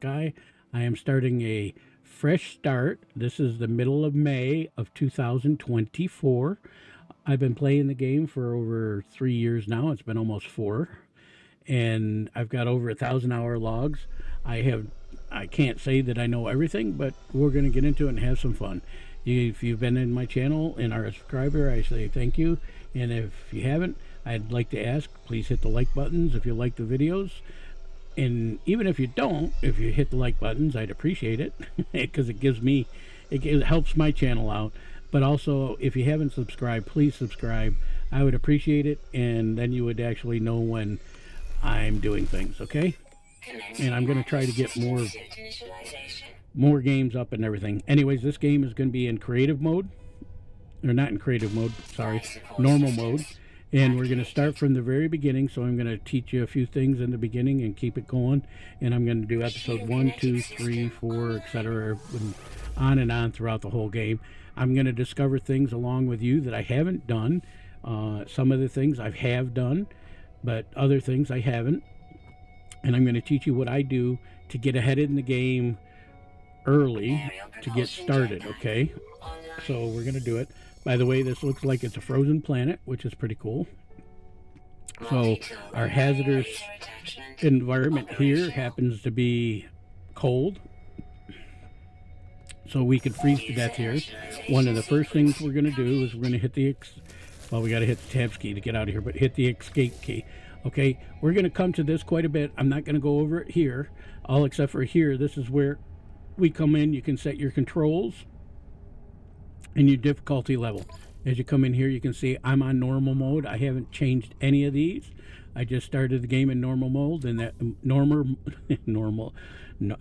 guy. I am starting a fresh start. This is the middle of May of 2024. I've been playing the game for over 3 years now. It's been almost four, and I've got over 1,000-hour logs. I can't say that I know everything, but we're going to get into it and have some fun. If you've been in my channel and are a subscriber, I say thank you. And if you haven't, I'd like to ask, please hit the like buttons if you like the videos. And even if you don't, if you hit the like buttons, I'd appreciate it because it helps my channel out. But also, if you haven't subscribed, please subscribe. I would appreciate it, and then you would actually know when I'm doing things, okay? And I'm going to try to get more games up and everything. Anyways, this game is going to be in creative mode. Or not in creative mode, sorry, normal mode. And we're going to start from the very beginning. So I'm going to teach you a few things in the beginning and keep it going. And I'm going to do episode 1, 2, 3, 4, etc. And on throughout the whole game. I'm going to discover things along with you that I haven't done. Some of the things I have done, but other things I haven't. And I'm going to teach you what I do to get ahead in the game early to get started, okay? So we're going to do it. By the way, this looks like it's a frozen planet, which is pretty cool. So our hazardous environment here happens to be cold. So we could freeze to death here. One of the first things we're going to do is we're going to hit the well, we got to hit the tab key to get out of here, but hit the escape key. Okay, we're going to come to this quite a bit. I'm not going to go over it here, all except for here. This is where we come in. You can set your controls and your difficulty level. As you come in here, you can see I'm on normal mode. I haven't changed any of these. I just started the game in normal mode, and that normal no.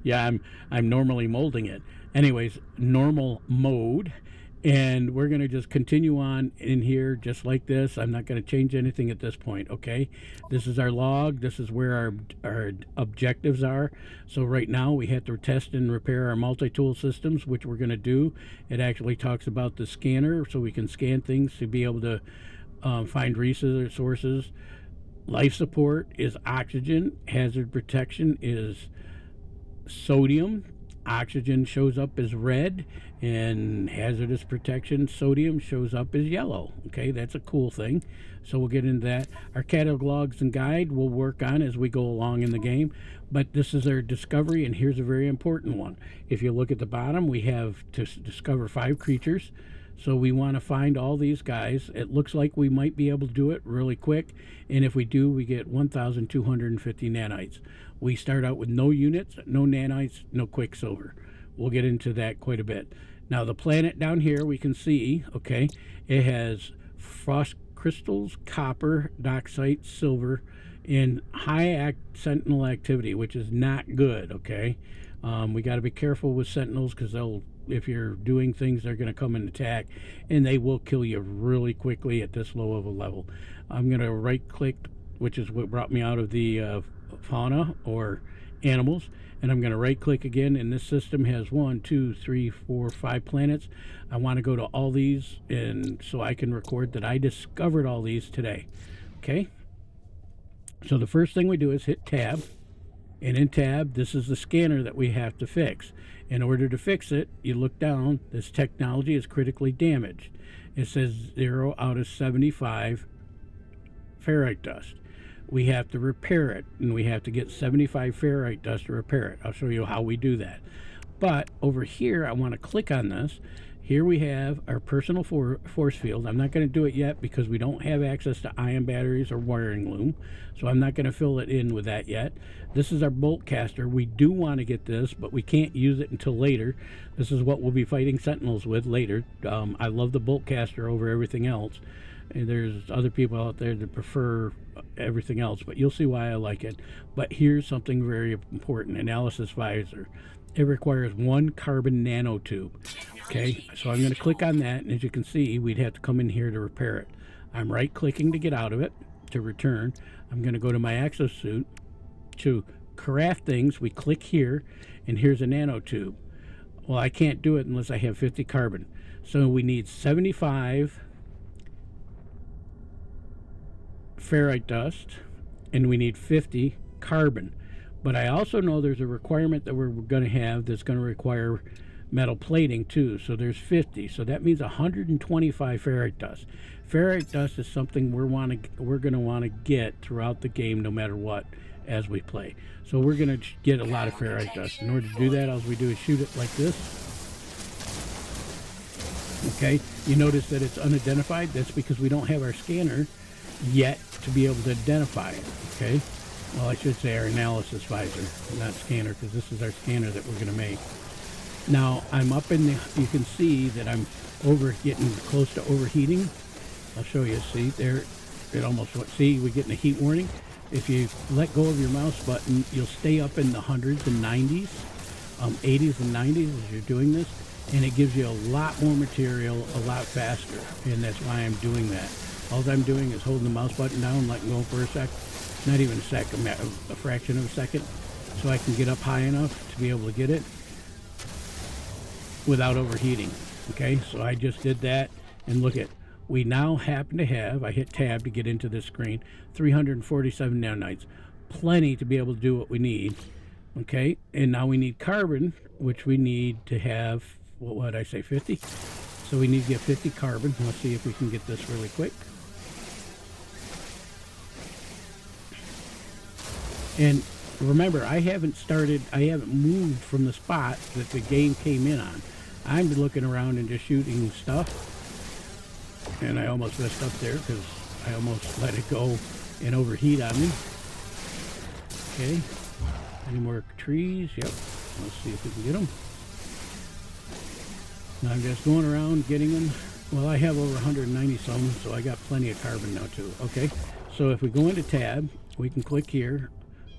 Yeah, I'm normally molding it. Anyways, normal mode. And we're going to just continue on in here just like this. I'm not going to change anything at this point, okay? This is our log. This is where our objectives are. So right now we have to test and repair our multi-tool systems, which we're going to do. It actually talks about the scanner, so we can scan things to be able to find resources. Life support is oxygen. Hazard protection is sodium. Oxygen shows up as red, and hazardous protection, sodium, shows up as yellow. Okay, that's a cool thing. So we'll get into that. Our catalogs and guide we'll work on as we go along in the game. But this is our discovery, and here's a very important one. If you look at the bottom, we have to discover 5 creatures. So we want to find all these guys. It looks like we might be able to do it really quick. And if we do, we get 1,250 nanites. We start out with no units, no nanites, no quicksilver. We'll get into that quite a bit. Now the planet down here we can see, okay, it has frost crystals, copper, doxite, silver, and high sentinel activity, which is not good, okay? We got to be careful with sentinels because if you're doing things, they're going to come and attack, and they will kill you really quickly at this low of a level. I'm going to right click, which is what brought me out of the fauna or animals, and I'm going to right click again, and this system has 1, 2, 3, 4, 5 planets. I want to go to all these, and so I can record that I discovered all these today. Okay, so the first thing we do is hit tab, and in tab, this is the scanner that we have to fix. In order to fix it, you look down. This technology is critically damaged. It says 0 out of 75 ferrite dust. We have to repair it, and we have to get 75 ferrite dust to repair it. I'll show you how we do that. But over here, I want to click on this. Here we have our personal force field. I'm not going to do it yet because we don't have access to ion batteries or wiring loom, so I'm not going to fill it in with that yet. This is our bolt caster. We do want to get this, but we can't use it until later. This is what we'll be fighting sentinels with later. I love the bolt caster over everything else. And there's other people out there that prefer everything else, but you'll see why I like it. But here's something very important. Analysis visor. It requires 1 carbon nanotube. Okay, so I'm going to click on that, and as you can see, we'd have to come in here to repair it. I'm right clicking to get out of it, to return. I'm going to go to my exosuit. To craft things, we click here, and here's a nanotube. Well, I can't do it unless I have 50 carbon. So we need 75 ferrite dust, and we need 50 carbon. But I also know there's a requirement that we're going to have that's going to require metal plating too. So there's 50. So that means 125 ferrite dust. Ferrite dust is something we're going to want to get throughout the game, no matter what, as we play. So we're going to get a lot of ferrite dust. In order to do that, all we do is shoot it like this. Okay, you notice that it's unidentified. That's because we don't have our scanner yet to be able to identify it. Okay, well, I should say our analysis visor, not scanner, because this is our scanner that we're going to make. Now I'm up in the, you can see that I'm getting close to overheating. I'll show you. See there, it almost, see, we're getting a heat warning. If you let go of your mouse button, you'll stay up in the hundreds and 90s, 80s and 90s as you're doing this, and it gives you a lot more material a lot faster, and that's why I'm doing that. All I'm doing is holding the mouse button down, letting go for a sec, not even a sec, a fraction of a second, so I can get up high enough to be able to get it without overheating. Okay, so I just did that, and look at, we now happen to have, I hit tab to get into this screen, 347 nanoids, plenty to be able to do what we need. Okay, and now we need carbon, which we need to have, what would I say, 50? So we need to get 50 carbon. Let's see if we can get this really quick. And remember, I haven't moved from the spot that the game came in on. I'm looking around and just shooting stuff. And I almost messed up there because I almost let it go and overheat on me. Okay. Any more trees? Yep. Let's see if we can get them. Now I'm just going around getting them. Well, I have over 190 some, so I got plenty of carbon now too. Okay. So if we go into tab, we can click here.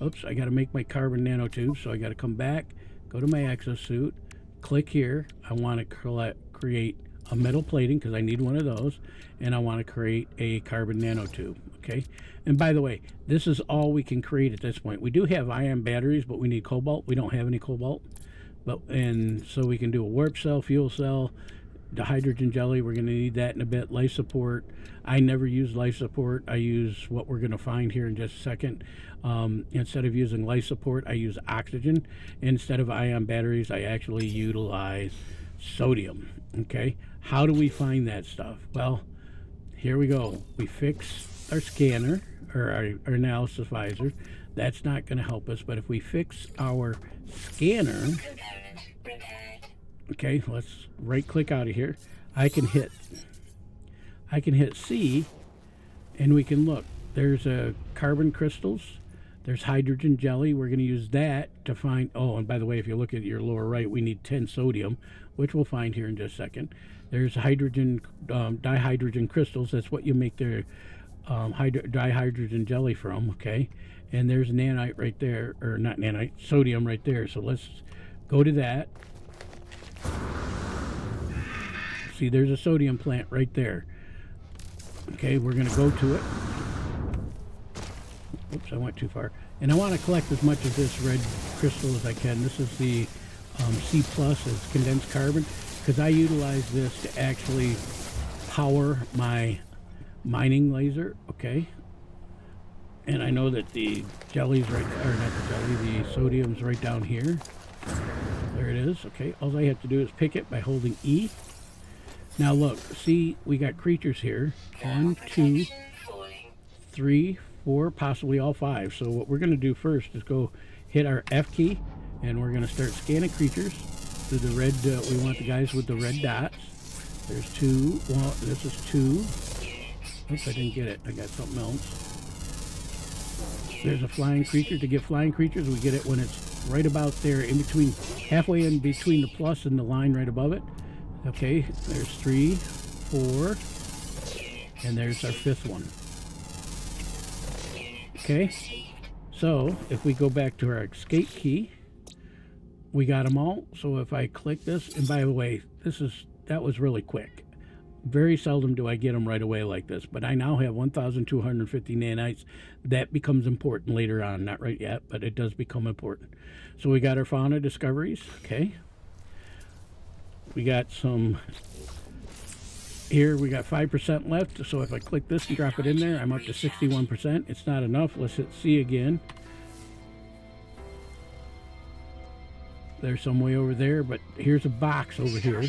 Oops, I got to make my carbon nanotube, so I got to come back, go to my exosuit, click here. I want to create a metal plating because I need one of those, and I want to create a carbon nanotube. Okay, and by the way, this is all we can create at this point. We do have ion batteries, but we need cobalt. We don't have any cobalt, and so we can do a warp cell, fuel cell, the hydrogen jelly. We're going to need that in a bit. Life support, I never use life support. I use what we're going to find here in just a second. Instead of using life support, I use oxygen. Instead of ion batteries, I actually utilize sodium. Okay, how do we find that stuff? Well, here we go. We fix our scanner, or our analysis visor. That's not going to help us, but if we fix our scanner, okay, let's right click out of here. I can hit C, and we can look. There's carbon crystals, there's hydrogen jelly. We're going to use that to find, oh, and by the way, if you look at your lower right, we need 10 sodium, which we'll find here in just a second. There's hydrogen, dihydrogen crystals. That's what you make their dihydrogen jelly from. Okay, and there's nanite right there, or not nanite, sodium right there. So let's go to that. See, there's a sodium plant right there. Okay, we're going to go to it. Oops, I went too far. And I want to collect as much of this red crystal as I can. This is the C+, it's condensed carbon, because I utilize this to actually power my mining laser. Okay, and I know that the jelly's right, or not the jelly, the sodium's right down here. There it is. Okay, all I have to do is pick it by holding E. Now look, see, we got creatures here. 1, 2, 3, 4, possibly all 5. So what we're going to do first is go hit our F key, and we're going to start scanning creatures through the red. We want the guys with the red dots. There's 2. Well, this is 2. Oops, I didn't get it. I got something else. There's a flying creature. To get flying creatures, we get it when it's right about there, in between, halfway in between the plus and the line right above it. Okay, there's 3, 4, and there's our 5th one. Okay, so if we go back to our escape key, we got them all. So if I click this, and by the way, that was really quick. Very seldom do I get them right away like this, but I now have 1,250 nanites. That becomes important later on, not right yet, but it does become important. So we got our fauna discoveries. Okay, we got some here. We got 5% left, so if I click this and drop it in there, I'm up to 61%. It's not enough. Let's hit C again. They're some way over there, but here's a box over here.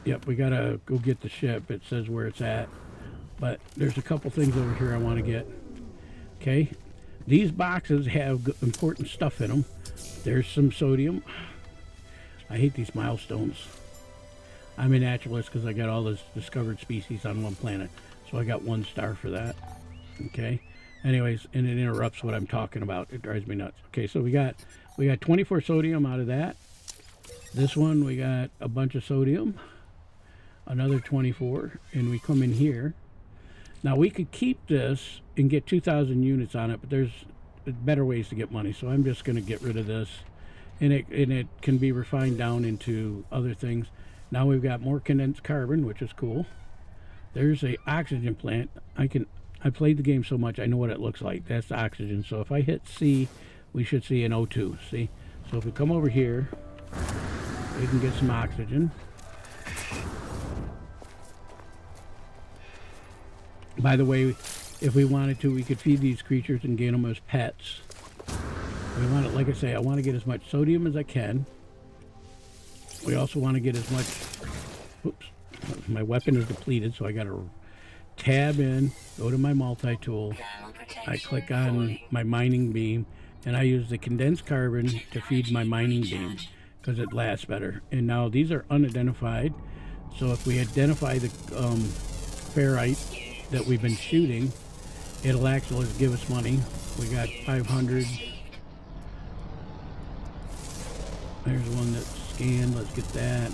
Yep, we gotta go get the ship. It says where it's at. But there's a couple things over here I want to get. Okay, these boxes have important stuff in them. There's some sodium. I hate these milestones. I'm a naturalist because I got all this discovered species on one planet. So I got 1 star for that. Okay. Anyways, and it interrupts what I'm talking about. It drives me nuts. Okay, so we got 24 sodium out of that. This one we got a bunch of sodium. Another 24. And we come in here. Now we could keep this and get 2,000 units on it, but there's better ways to get money. So I'm just going to get rid of this. And it can be refined down into other things. Now we've got more condensed carbon, which is cool. There's a oxygen plant. I played the game so much I know what it looks like. That's the oxygen. So if I hit C, we should see an O2. See? So if we come over here, we can get some oxygen. By the way, if we wanted to, we could feed these creatures and gain them as pets. We want it, like I say, I want to get as much sodium as I can. We also want to get as much, oops, my weapon is depleted, so I got to tab in, go to my multi-tool, I click on my mining beam, and I use the condensed carbon to feed my mining beam because it lasts better. And now these are unidentified, so if we identify the ferrite that we've been shooting, it'll actually give us money. We got 500. There's one that's scanned. Let's get that.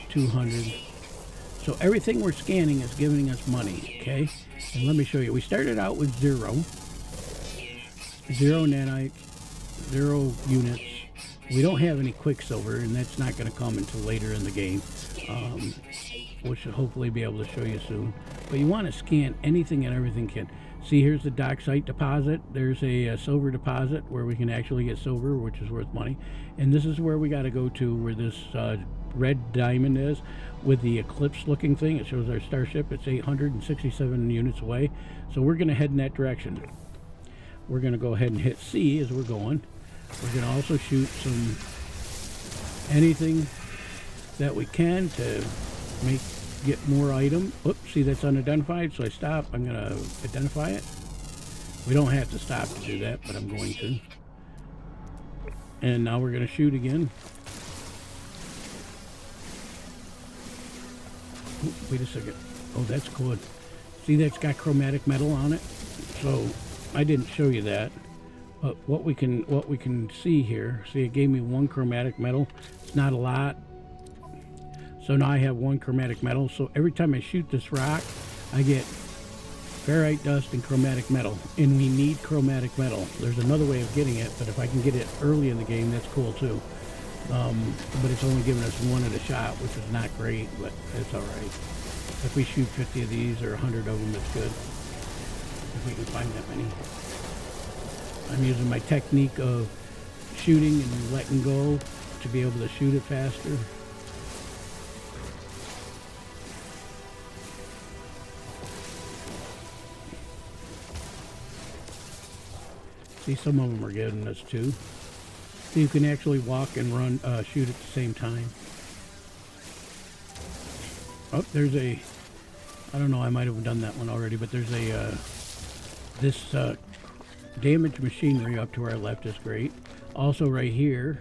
200. So everything we're scanning is giving us money, okay? And let me show you. We started out with 0 nanites, 0 units. We don't have any quicksilver, and that's not going to come until later in the game. We should hopefully be able to show you soon. But you want to scan anything and everything can. See, here's the docksite deposit. There's a silver deposit where we can actually get silver, which is worth money. And this is where we got to go to, where this red diamond is with the eclipse looking thing. It shows our starship. It's 867 units away. So we're going to head in that direction. We're going to go ahead and hit C as we're going. We're going to also shoot anything that we can to get more item. Oops, see, that's unidentified, so I stop. I'm going to identify it. We don't have to stop to do that, but I'm going to. And now we're going to shoot again. Oops, wait a second. Oh, that's good. See, that's got chromatic metal on it. So I didn't show you that. But what we can see here, see, it gave me 1 chromatic metal. It's not a lot. So now I have 1 chromatic metal. So every time I shoot this rock, I get ferrite dust and chromatic metal. And we need chromatic metal. There's another way of getting it, but if I can get it early in the game, that's cool too. But it's only giving us 1 at a shot, which is not great, but it's alright. If we shoot 50 of these or 100 of them, it's good. If we can find that many. I'm using my technique of shooting and letting go to be able to shoot it faster. See, some of them are giving us 2. So you can actually walk and run, shoot at the same time. Oh, there's a, I don't know, I might have done that one already, but there's a, this damaged machinery up to our left is great. Also right here,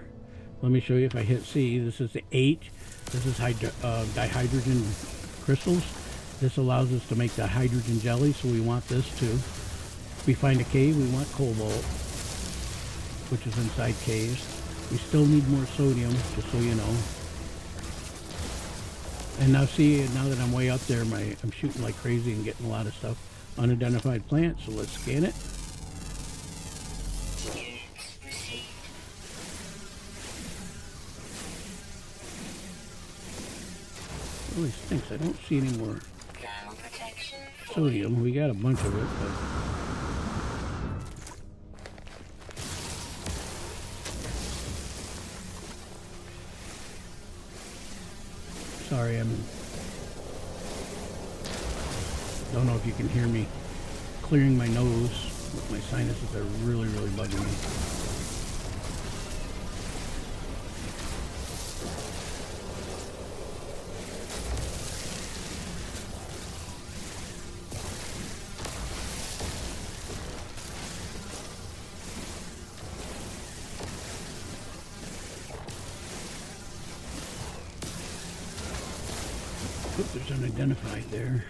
let me show you if I hit C, this is the H. This is dihydrogen crystals. This allows us to make the hydrogen jelly, so we want this too. If we find a cave, we want cobalt, which is inside caves. We still need more sodium, just so you know. And now see, now that I'm way up there, I'm shooting like crazy and getting a lot of stuff. Unidentified plant, so let's scan it. It really stinks. I don't see any more sodium. We got a bunch of it, but sorry, don't know if you can hear me clearing my nose, but my sinuses are really bugging me. Oops, there's unidentified there.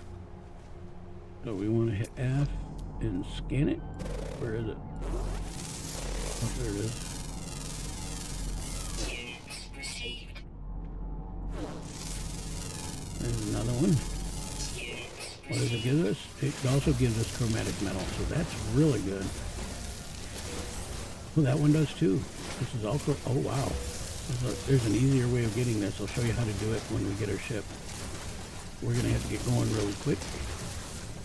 So we want to hit F and scan it. Where is it? Oh, there it is. There's another one. What does it give us? It also gives us chromatic metal, so that's really good. Oh, that one does too. This is also, oh wow. There's an easier way of getting this. I'll show you how to do it when we get our ship. We're going to have to get going really quick.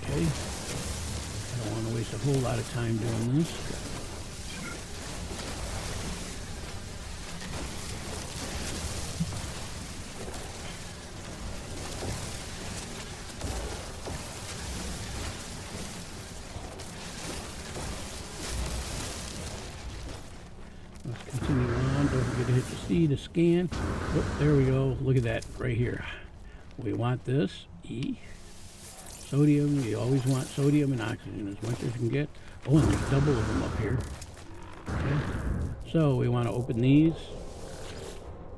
Okay. I don't want to waste a whole lot of time doing this. Let's continue on. Don't forget to hit the C to scan. Oh, there we go. Look at that right here. We want this, E. Sodium, you always want sodium and oxygen as much as you can get. Oh, and there's double of them up here. Okay. So we want to open these.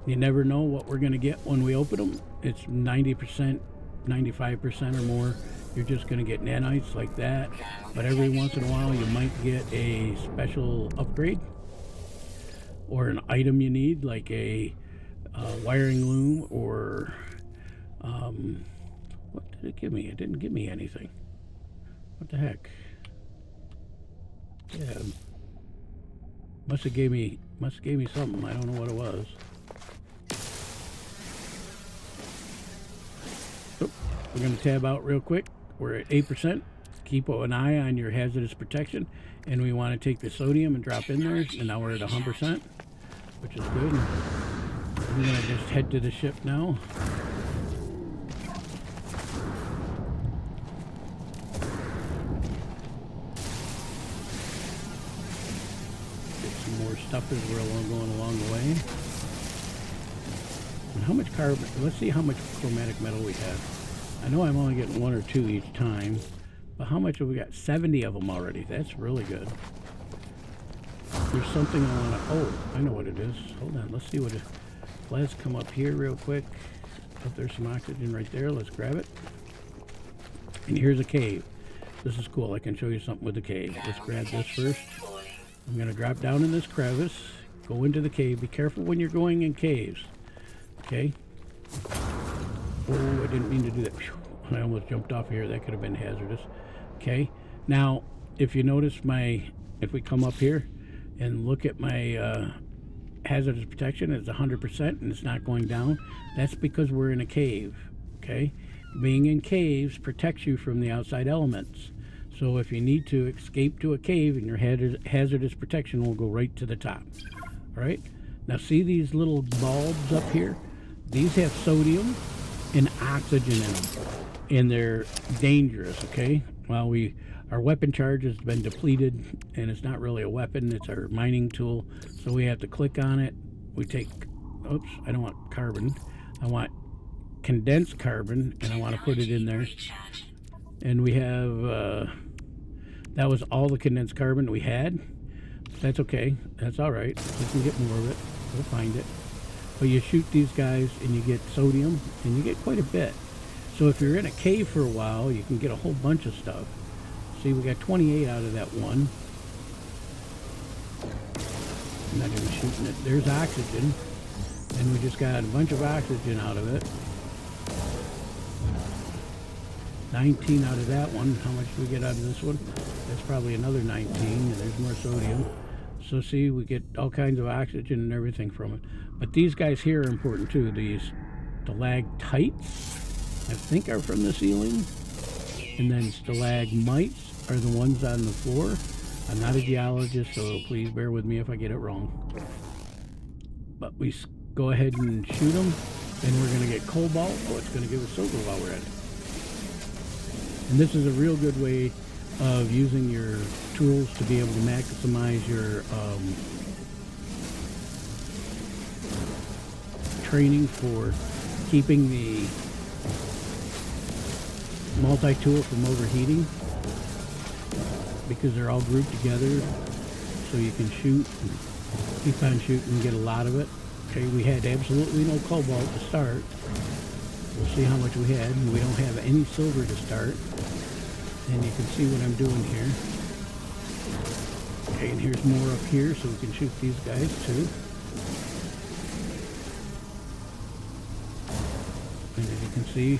You never know what we're going to get when we open them. It's 90%, 95% or more. You're just going to get nanites like that. But every once in a while you might get a special upgrade. Or an item you need, like a wiring loom or... what did it give me? It didn't give me anything. What the heck? Yeah. Must have gave me something. I don't know what it was. So, we're going to tab out real quick. We're at 8%. Keep an eye on your hazardous protection. And we want to take the sodium and drop in there. And now we're at 100%, which is good. I'm going to just head to the ship now. More stuff as we're going along the way. And how much carbon? Let's see how much chromatic metal we have. I know I'm only getting 1 or 2 each time, but how much have we got? 70 of them already. That's really good. There's something I want to... Oh, I know what it is. Hold on. Let's see what it... Let's come up here real quick. Oh, there's some oxygen right there. Let's grab it. And here's a cave. This is cool. I can show you something with the cave. Let's grab this first. I'm going to drop down in this crevice, go into the cave. Be careful when you're going in caves. Okay? Oh, I didn't mean to do that. I almost jumped off here. That could have been hazardous. Okay? Now, if you notice if we come up here and look at my hazardous protection, it's 100% and it's not going down. That's because we're in a cave. Okay? Being in caves protects you from the outside elements. So if you need to escape to a cave, and your hazardous protection will go right to the top. All right? Now see these little bulbs up here? These have sodium and oxygen in them. And they're dangerous, okay? Well, our weapon charge has been depleted, and it's not really a weapon. It's our mining tool. So we have to click on it. We take... Oops, I don't want carbon. I want condensed carbon, and I want to put it in there. And we have... that was all the condensed carbon we had. That's okay. That's all right. We can get more of it. We'll find it. But you shoot these guys and you get sodium, and you get quite a bit. So if you're in a cave for a while, you can get a whole bunch of stuff. See, we got 28 out of that one. I'm not even shooting it. There's oxygen. And we just got a bunch of oxygen out of it. 19 out of that one. How much do we get out of this one? That's probably another 19, and there's more sodium. So see, we get all kinds of oxygen and everything from it. But these guys here are important too. These stalactites, I think, are from the ceiling. And then stalagmites are the ones on the floor. I'm not a geologist, so please bear with me if I get it wrong. But we go ahead and shoot them, and we're going to get cobalt. Oh, it's going to give us silver while we're at it. And this is a real good way of using your tools to be able to maximize your training for keeping the multi-tool from overheating, because they're all grouped together so you can shoot and keep on shooting and get a lot of it. Okay, we had absolutely no cobalt to start. We'll see how much we had. We don't have any silver to start. And you can see what I'm doing here. Okay, and here's more up here so we can shoot these guys too. And as you can see,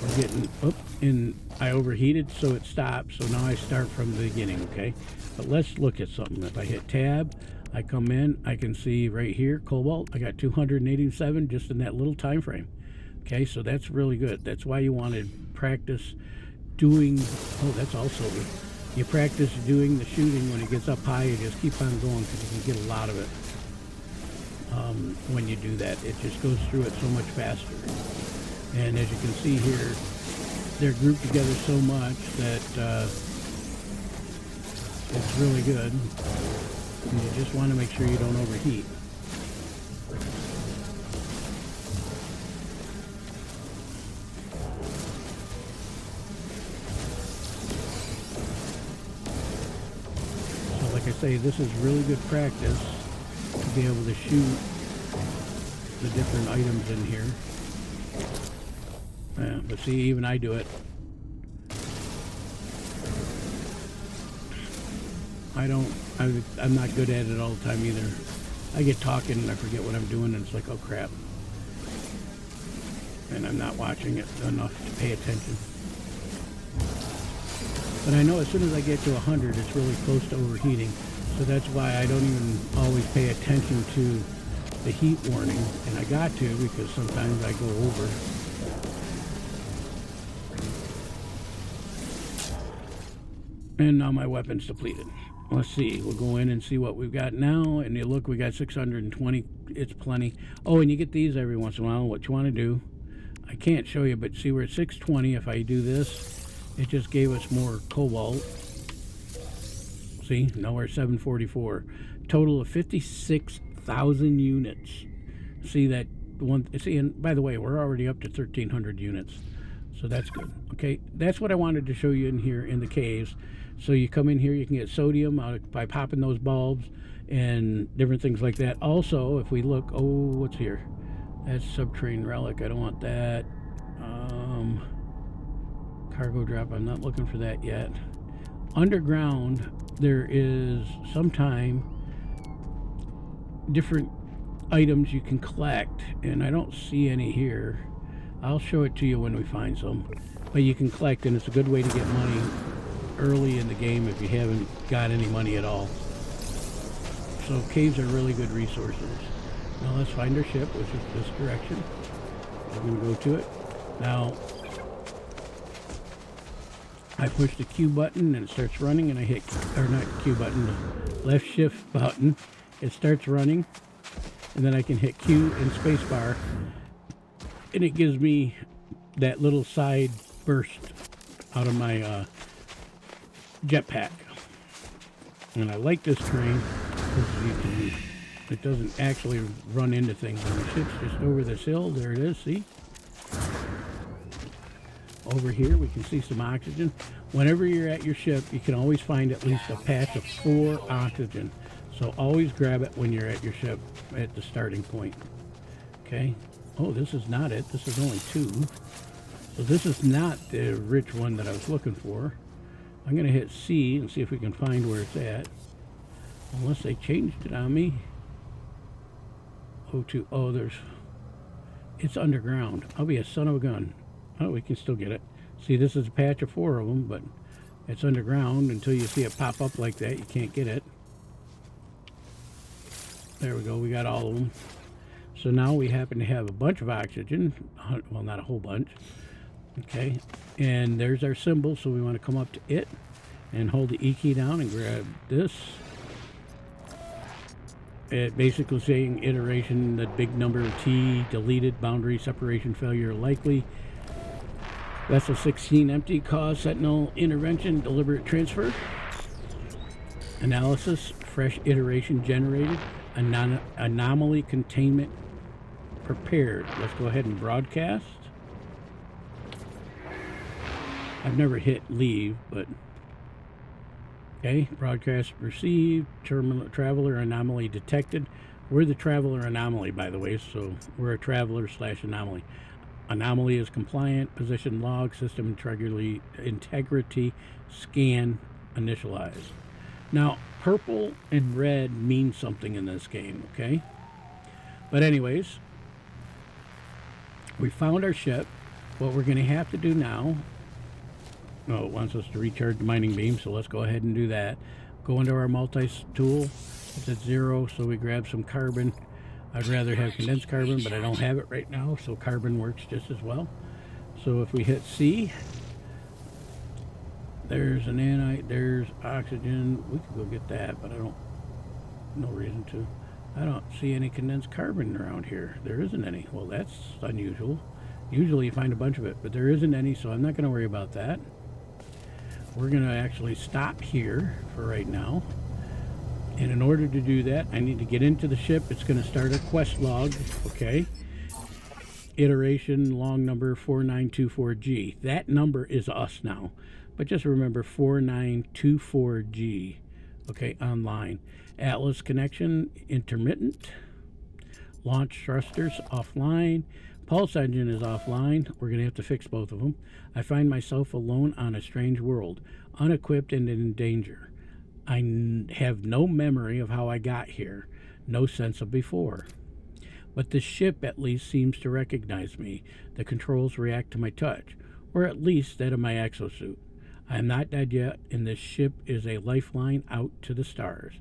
we're getting up, and I overheated so it stopped. So now I start from the beginning, okay? But let's look at something. If I hit tab, I come in, I can see right here, cobalt. I got 287 just in that little time frame. Okay, so that's really good. That's why you want to practice doing, oh, that's also good. You practice doing the shooting when it gets up high. You just keep on going because you can get a lot of it when you do that. It just goes through it so much faster. And as you can see here, they're grouped together so much that it's really good. And you just want to make sure you don't overheat. So like I say, this is really good practice to be able to shoot the different items in here. Yeah, but see, even I do it. I'm not good at it all the time either. I get talking and I forget what I'm doing, and it's like, oh crap. And I'm not watching it enough to pay attention. But I know as soon as I get to 100, it's really close to overheating. So that's why I don't even always pay attention to the heat warning. And I got to, because sometimes I go over. And now my weapon's depleted. Let's see, we'll go in and see what we've got now. And you look, we got 620. It's plenty. Oh, and you get these every once in a while. What you want to do, I can't show you, but see, we're at 620. If I do this, it just gave us more cobalt. See, now we're at 744. Total of 56,000 units. See that one? See, and by the way, we're already up to 1,300 units. So that's good. Okay, that's what I wanted to show you in here in the caves. So you come in here, you can get sodium out by popping those bulbs and different things like that. Also, if we look, oh, what's here? That's subterranean relic. I don't want that. Cargo drop. I'm not looking for that yet. Underground, there is sometime different items you can collect, and I don't see any here. I'll show it to you when we find some. But you can collect, and it's a good way to get money early in the game if you haven't got any money at all. So caves are really good resources. Now let's find our ship, which is this direction. I'm going to go to it. Now, I push the Q button and it starts running, and I hit, or not Q button, the left shift button. It starts running, and then I can hit Q and spacebar, and it gives me that little side burst out of my jetpack. And I like this terrain because it doesn't actually run into things. And the ship's just over this hill. There it is, see? Over here we can see some oxygen. Whenever you're at your ship, you can always find at least a patch of 4 oxygen. So always grab it when you're at your ship at the starting point. Okay? Oh, this is not it. This is only 2. So this is not the rich one that I was looking for. I'm going to hit C and see if we can find where it's at. Unless they changed it on me. O2. Oh, it's underground. I'll be a son of a gun. Oh, we can still get it. See, this is a patch of 4 of them, but it's underground. Until you see it pop up like that, you can't get it. There we go. We got all of them. So now we happen to have a bunch of oxygen. Well, not a whole bunch. Okay. And there's our symbol. So we want to come up to it and hold the E key down and grab this. It basically saying iteration, the big number T, deleted, boundary, separation, failure, likely. Vessel 16 empty, cause, sentinel, intervention, deliberate transfer. Analysis, fresh iteration generated, anomaly containment prepared. Let's go ahead and broadcast. I've never hit leave, but okay, broadcast received, traveler anomaly detected. We're the traveler anomaly, by the way, so we're a traveler / anomaly. Anomaly is compliant. Position log. System integrity scan initialize. Now, purple and red mean something in this game, okay? But anyways, we found our ship. What we're going to have to do now, it wants us to recharge the mining beam, so let's go ahead and do that. Go into our multi-tool. It's at 0, so we grab some carbon. I'd rather have condensed carbon, but I don't have it right now, so carbon works just as well. So if we hit C, there's an nanite, there's oxygen. We could go get that, but no reason to. I don't see any condensed carbon around here. There isn't any. Well, that's unusual. Usually you find a bunch of it, but there isn't any, so I'm not going to worry about that. We're going to actually stop here for right now. And in order to do that, I need to get into the ship. It's going to start a quest log, okay? Iteration long number 4924G. That number is us now. But just remember 4924G, okay, online. Atlas connection intermittent. Launch thrusters offline. Pulse engine is offline. We're going to have to fix both of them. I find myself alone on a strange world, unequipped and in danger. I have no memory of how I got here, no sense of before. But the ship at least seems to recognize me. The controls react to my touch, or at least that of my exosuit. I am not dead yet, and this ship is a lifeline out to the stars.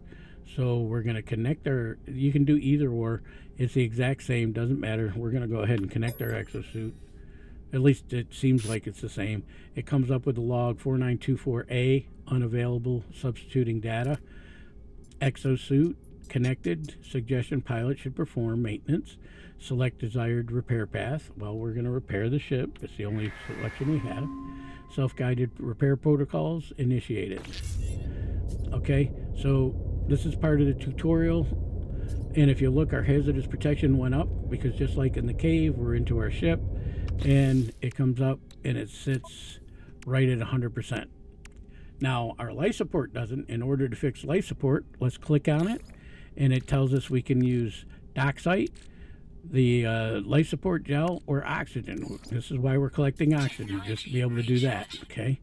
So we're going to connect our, you can do either or, it's the exact same, doesn't matter. We're going to go ahead and connect our exosuit. At least it seems like it's the same. It comes up with the log 4924A, unavailable, substituting data. Exosuit connected, suggestion pilot should perform maintenance. Select desired repair path. Well, we're going to repair the ship. It's the only selection we have. Self-guided repair protocols initiated. Okay, so this is part of the tutorial. And if you look, our hazardous protection went up because just like in the cave, we're into our ship and it comes up and it sits right at 100%. Now, our life support doesn't. In order to fix life support, let's click on it and it tells us we can use doxite, the life support gel, or oxygen. This is why we're collecting oxygen, just to be able to do that, okay?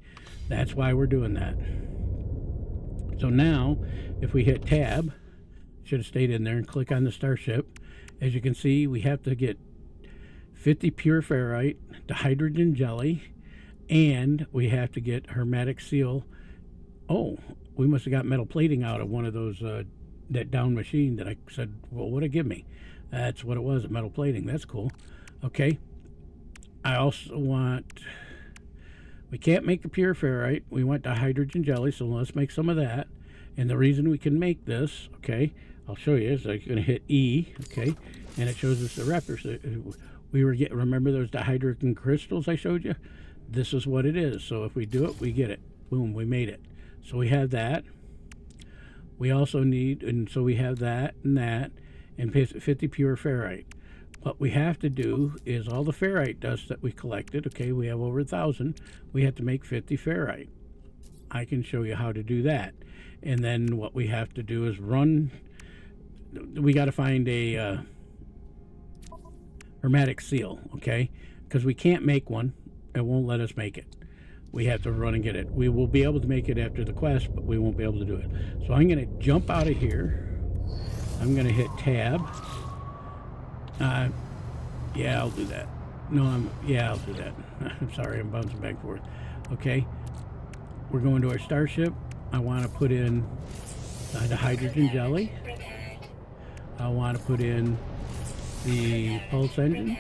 That's why we're doing that. So now, if we hit tab, should have stayed in there, and click on the starship, as you can see, we have to get 50 pure ferrite, the hydrogen jelly, and we have to get hermetic seal. Oh, we must have got metal plating out of one of those, that down machine that I said, well, what'd it give me? That's what it was, metal plating. That's cool. Okay. I also want, we can't make the pure ferrite. We want the hydrogen jelly, so let's make some of that. And the reason we can make this, okay, I'll show you. So you're going to hit E, okay, and it shows us the reference. We were getting, remember those dihydrogen crystals I showed you? This is what it is. So if we do it, we get it. Boom, we made it. So we have that. We also need, and so we have that, and 50 pure ferrite. What we have to do is all the ferrite dust that we collected, okay, we have over 1,000, we have to make 50 ferrite. I can show you how to do that. And then what we have to do is run, we got to find a hermetic seal, okay, because we can't make one. It won't let us make it. We have to run and get it. We will be able to make it after the quest, but we won't be able to do it. So I'm going to jump out of here. I'm going to hit tab. Yeah, I'll do that. No, yeah, I'll do that. I'm sorry, I'm bouncing back and forth. Okay, we're going to our starship. I want to put in the hydrogen jelly. I want to put in the pulse engine.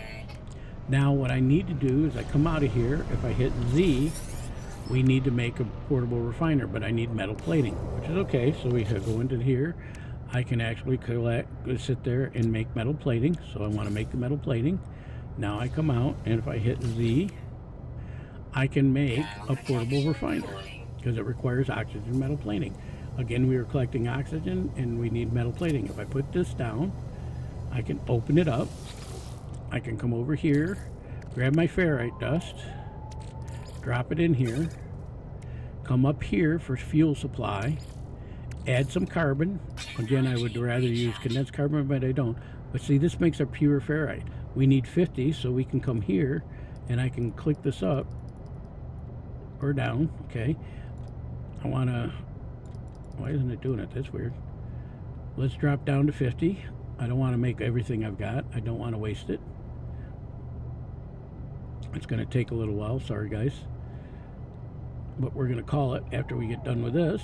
Now what I need to do is I come out of here. If I hit Z, we need to make a portable refiner, but I need metal plating, which is okay. So we go into here. I can actually sit there and make metal plating. So I want to make the metal plating. Now I come out, and if I hit Z, I can make a portable refiner because it requires oxygen metal plating. Again, we are collecting oxygen and we need metal plating. If I put this down, I can open it up. I can come over here, grab my ferrite dust, drop it in here, come up here for fuel supply, add some carbon. Again, I would rather use condensed carbon, but I don't. But see, this makes a pure ferrite. we need 50, so we can come here and I can click this up or down. Okay, I want to, why isn't it doing it? That's weird. Let's drop down to 50. I don't want to make everything I've got. I don't want to waste it. It's going to take a little while, sorry guys, but we're going to call it after we get done with this.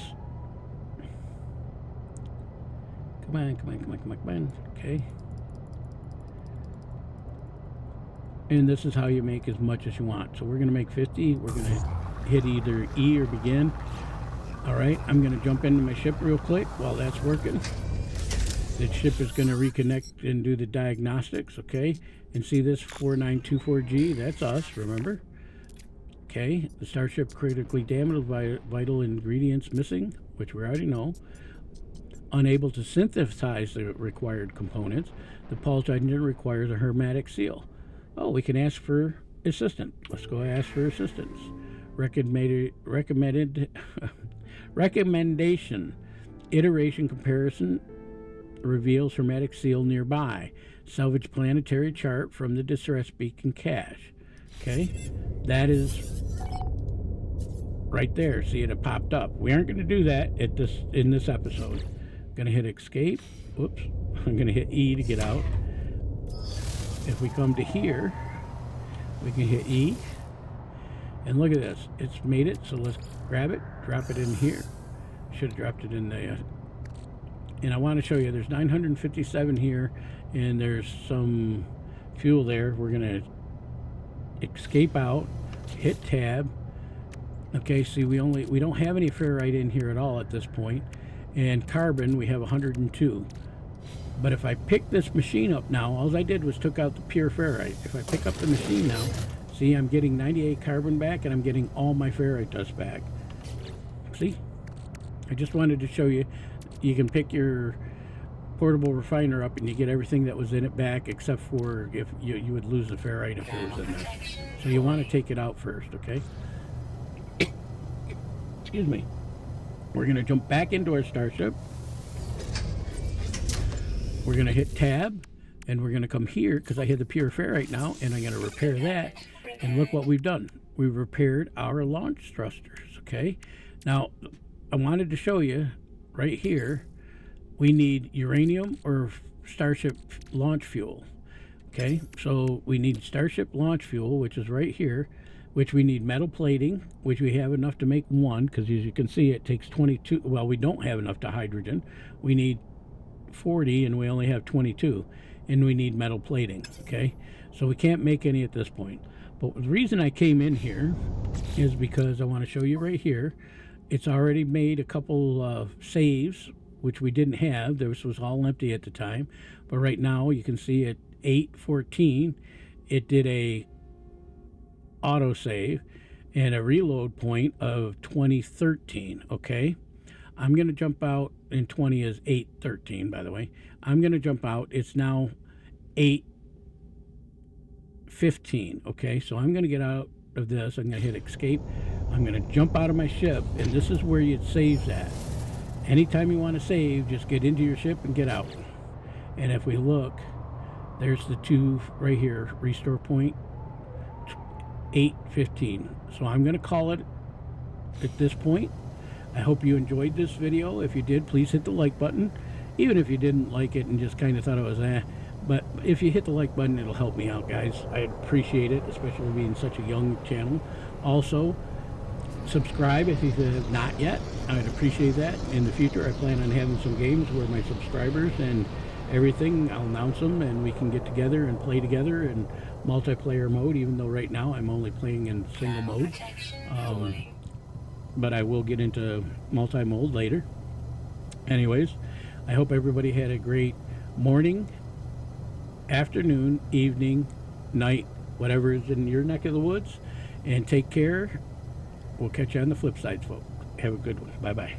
Come on, come on, come on, come on, come on. Okay. And this is how you make as much as you want. So we're going to make 50. We're going to hit either E or begin. All right, I'm going to jump into my ship real quick while that's working. The ship is going to reconnect and do the diagnostics, okay? And see this 4924G, that's us, remember? Okay, the starship critically damaged, vital ingredients missing, which we already know. Unable to synthesize the required components. The pulse engine requires a hermetic seal. Oh, we can ask for assistance. Let's go ask for assistance. Recommendation. Iteration comparison reveals hermetic seal nearby. Salvage planetary chart from the distress beacon cache. Okay, that is right there. See it popped up. We aren't going to do that in this episode. I'm going to hit escape. Whoops. I'm going to hit E to get out. If we come to here, we can hit E. And look at this. It's made it. So let's grab it, drop it in here. Should have dropped it in there. And I want to show you there's 957 here, and there's some fuel there. We're going to escape out, hit tab. Okay, see, we don't have any ferrite in here at all at this point. And carbon, we have 102. But if I pick this machine up now, all I did was took out the pure ferrite. If I pick up the machine now, see, I'm getting 98 carbon back, and I'm getting all my ferrite dust back. See? I just wanted to show you, you can pick your portable refiner up and you get everything that was in it back, except for if you would lose the ferrite if it was in there. So you want to take it out first, okay? Excuse me. We're going to jump back into our starship. We're going to hit tab, and we're going to come here because I hit the pure ferrite now, and I'm going to repair that. And look what we've done. We've repaired our launch thrusters, okay? Now, I wanted to show you right here, we need uranium or starship launch fuel. Okay, so we need starship launch fuel, which is right here, which we need metal plating, which we have enough to make one, because as you can see, it takes 22. Well, we don't have enough to hydrogen. We need 40, and we only have 22, and we need metal plating. Okay, so we can't make any at this point. But the reason I came in here is because I want to show you right here. It's already made a couple of saves, which we didn't have. This was all empty at the time. But right now, you can see at 8:14, it did a auto save and a reload point of 2013. Okay, I'm going to jump out, and 20 is 8:13, by the way. I'm going to jump out. It's now 8:15. Okay, so I'm going to get out of this. I'm going to hit escape. I'm going to jump out of my ship, and this is where it saves at. Anytime you want to save, just get into your ship and get out. And if we look, there's the two right here, restore point 8:15. So I'm going to call it at this point. I hope you enjoyed this video. If you did, please hit the like button. Even if you didn't like it and just kind of thought it was but if you hit the like button, it'll help me out, guys. I appreciate it, especially being such a young channel. Also, subscribe if you have not yet. I'd appreciate that. In the future, I plan on having some games where my subscribers and everything, I'll announce them, and we can get together and play together in multiplayer mode, even though right now I'm only playing in single mode. But I will get into multi-mode later. Anyways, I hope everybody had a great morning, afternoon, evening, night, whatever is in your neck of the woods, and take care. We'll catch you on the flip side, folks. Have a good one. Bye-bye.